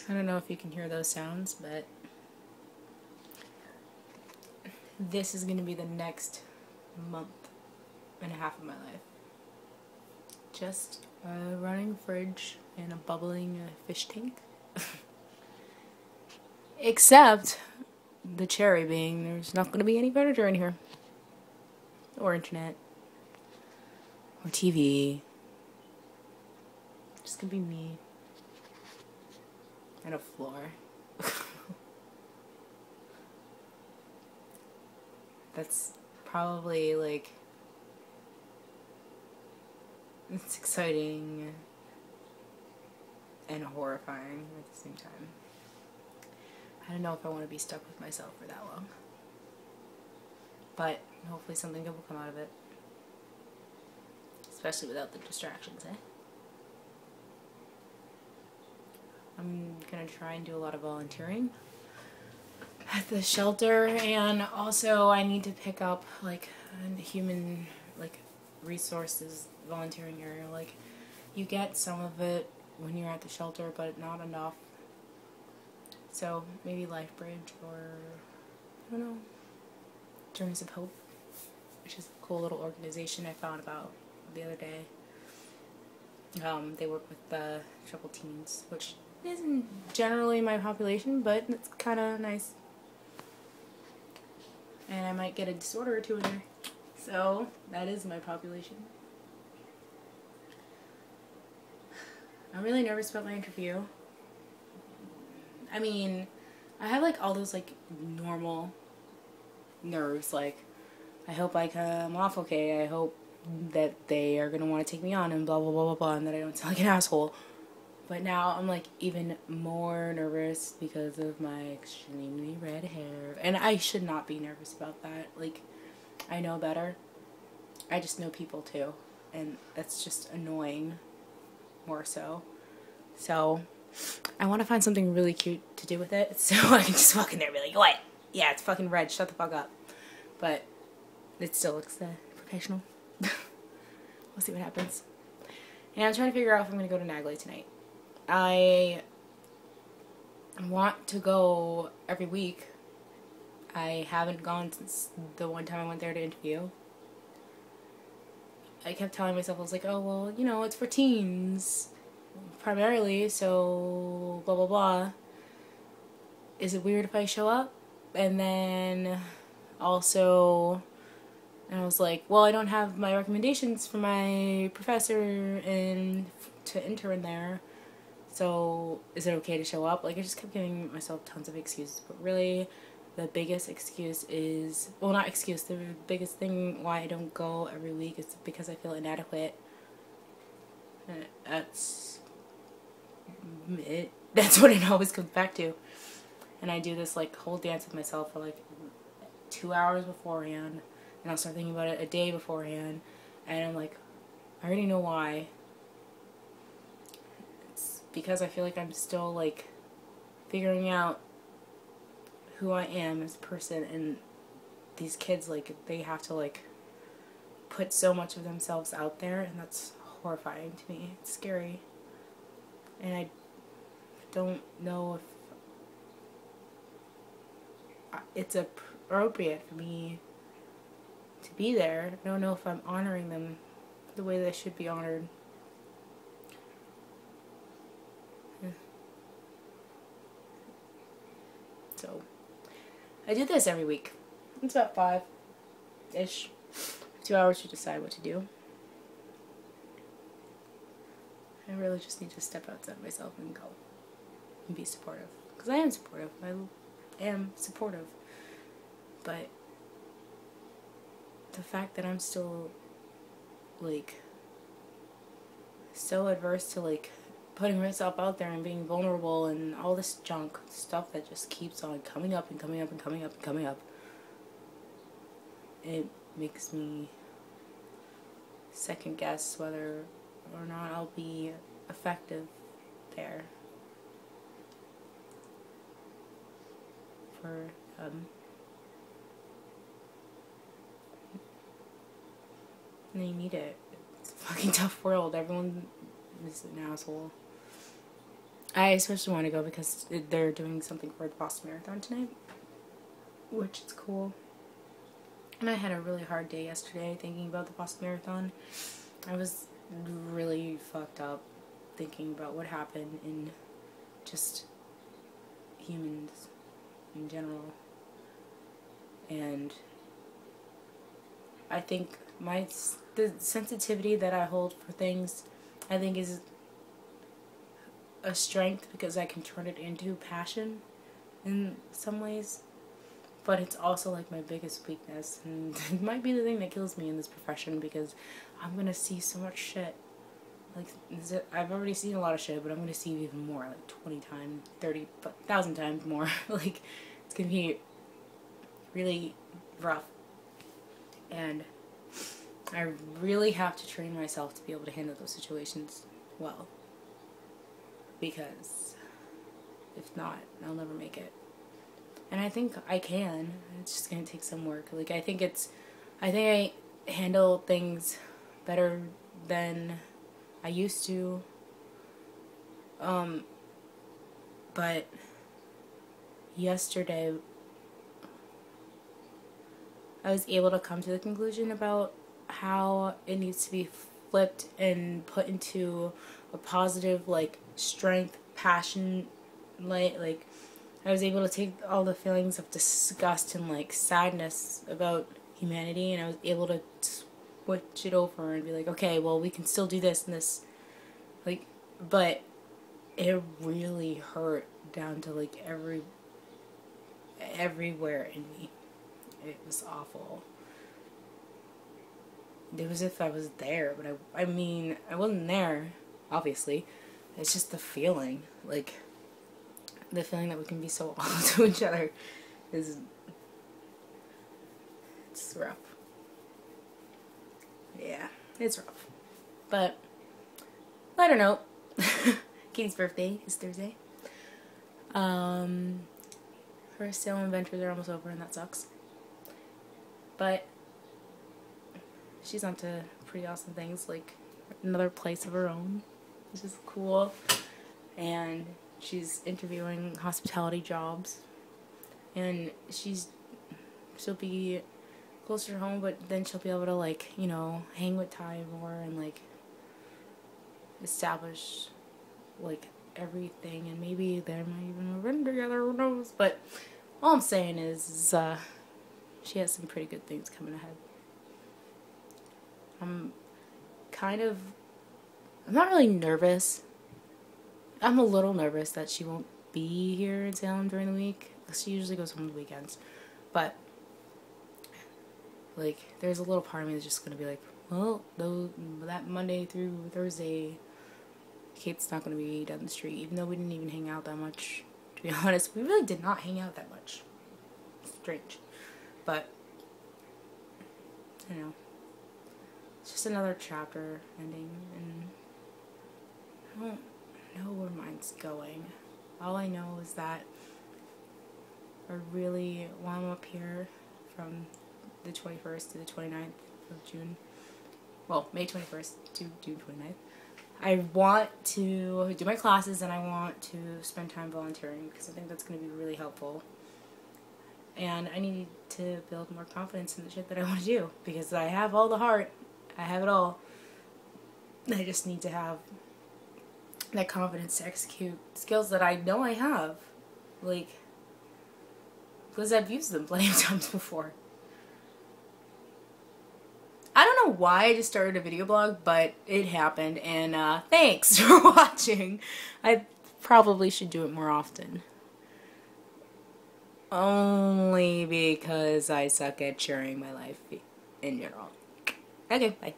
I don't know if you can hear those sounds, but this is going to be the next month and a half of my life. Just a running fridge and a bubbling fish tank. Except the cherry being there's not going to be any furniture in here. Or internet. Or TV. Just going to be me. And a floor. That's probably like, it's exciting and horrifying at the same time. I don't know if I want to be stuck with myself for that long. But hopefully something good will come out of it. Especially without the distractions, eh? I'm gonna try and do a lot of volunteering at the shelter, and also I need to pick up like a human like resources volunteering area. Like, you get some of it when you're at the shelter, but not enough. So maybe Lifebridge, or I don't know, Journeys of Hope, which is a cool little organization I found about the other day. They work with troubled teens, which isn't generally my population, but it's kind of nice. And I might get a disorder or two in there. So that is my population. I'm really nervous about my interview. I mean, I have like all those like normal nerves, like I hope I come off okay, I hope that they are going to want to take me on and blah blah blah blah blah, and that I don't sound like an asshole. But now I'm like even more nervous because of my extremely red hair. And I should not be nervous about that. Like, I know better. I just know people too. And that's just annoying, more so. So, I want to find something really cute to do with it. So I can just walk in there and be like, what? Yeah, it's fucking red. Shut the fuck up. But it still looks professional. We'll see what happens. And I'm trying to figure out if I'm going to go to Nagley tonight. I want to go every week. I haven't gone since the one time I went there to interview. I kept telling myself, I was like, oh, well, you know, it's for teens primarily, so blah blah blah. Is it weird if I show up? And then also, and I was like, well, I don't have my recommendations for my professor and to intern there. So, is it okay to show up? Like, I just kept giving myself tons of excuses. But really, the biggest excuse is... Well, not excuse. The biggest thing why I don't go every week is because I feel inadequate. And that's it. That's what it always comes back to. And I do this, like, whole dance with myself for, like, 2 hours beforehand. And I'll start thinking about it a day beforehand. And I'm like, I already know why. Because I feel like I'm still like figuring out who I am as a person, and these kids, like, they have to like put so much of themselves out there, and that's horrifying to me. It's scary, and I don't know if it's appropriate for me to be there. I don't know if I'm honoring them the way they should be honored. So, I do this every week. It's about 5-ish. 2 hours to decide what to do. I really just need to step outside myself and go. And be supportive. Because I am supportive. I am supportive. But the fact that I'm still, like, so adverse to, like, putting myself out there and being vulnerable and all this junk stuff that just keeps on coming up and coming up and coming up and coming up. It makes me second guess whether or not I'll be effective there for and they need it. It's a fucking tough world. Everyone is an asshole. I especially want to go because they're doing something for the Boston Marathon tonight, which is cool. And I had a really hard day yesterday thinking about the Boston Marathon. I was really fucked up thinking about what happened in just humans in general. And I think the sensitivity that I hold for things, I think, is a strength because I can turn it into passion in some ways. But it's also like my biggest weakness, and it might be the thing that kills me in this profession because I'm gonna see so much shit. Like, I've already seen a lot of shit, but I'm gonna see even more, like 20 times, 30,000 times more. Like, it's gonna be really rough. And I really have to train myself to be able to handle those situations well. Because if not, I'll never make it. And I think I can. It's just gonna take some work. Like, I think I handle things better than I used to. But yesterday I was able to come to the conclusion about how it needs to be flipped and put into a positive, like, strength, passion, like I was able to take all the feelings of disgust and, like, sadness about humanity, and I was able to switch it over and be like, okay, well, we can still do this and this, like, but it really hurt down to, like, everywhere in me. It was awful. It was as if I was there, but I mean, I wasn't there, obviously. It's just the feeling, like, the feeling that we can be so awful to each other is, it's rough. Yeah, it's rough. But, I don't know. Katie's birthday is Thursday. Her Salem adventures are almost over, and that sucks. But she's onto pretty awesome things, like another place of her own, which is cool. And she's interviewing hospitality jobs, and she'll be closer to home, but then she'll be able to, like, you know, hang with Ty more and, like, establish, like, everything, and maybe they might even move in together, who knows. But all I'm saying is she has some pretty good things coming ahead. I'm not really nervous. I'm a little nervous that she won't be here in Salem during the week. She usually goes home on the weekends. But, like, there's a little part of me that's just going to be like, well, that Monday through Thursday, Kate's not going to be down the street. Even though we didn't even hang out that much. To be honest, we really did not hang out that much. Strange. But, you know, it's just another chapter ending, and I don't know where mine's going. All I know is that while I'm up here from the 21st to the 29th of June, well, May 21st to June 29th, I want to do my classes, and I want to spend time volunteering because I think that's going to be really helpful. And I need to build more confidence in the shit that I want to do, because I have all the heart. I have it all. I just need to have that confidence to execute skills that I know I have. Like, because I've used them plenty of times before. I don't know why I just started a video blog, but it happened, and thanks for watching. I probably should do it more often. Only because I suck at sharing my life in general. Okay, bye.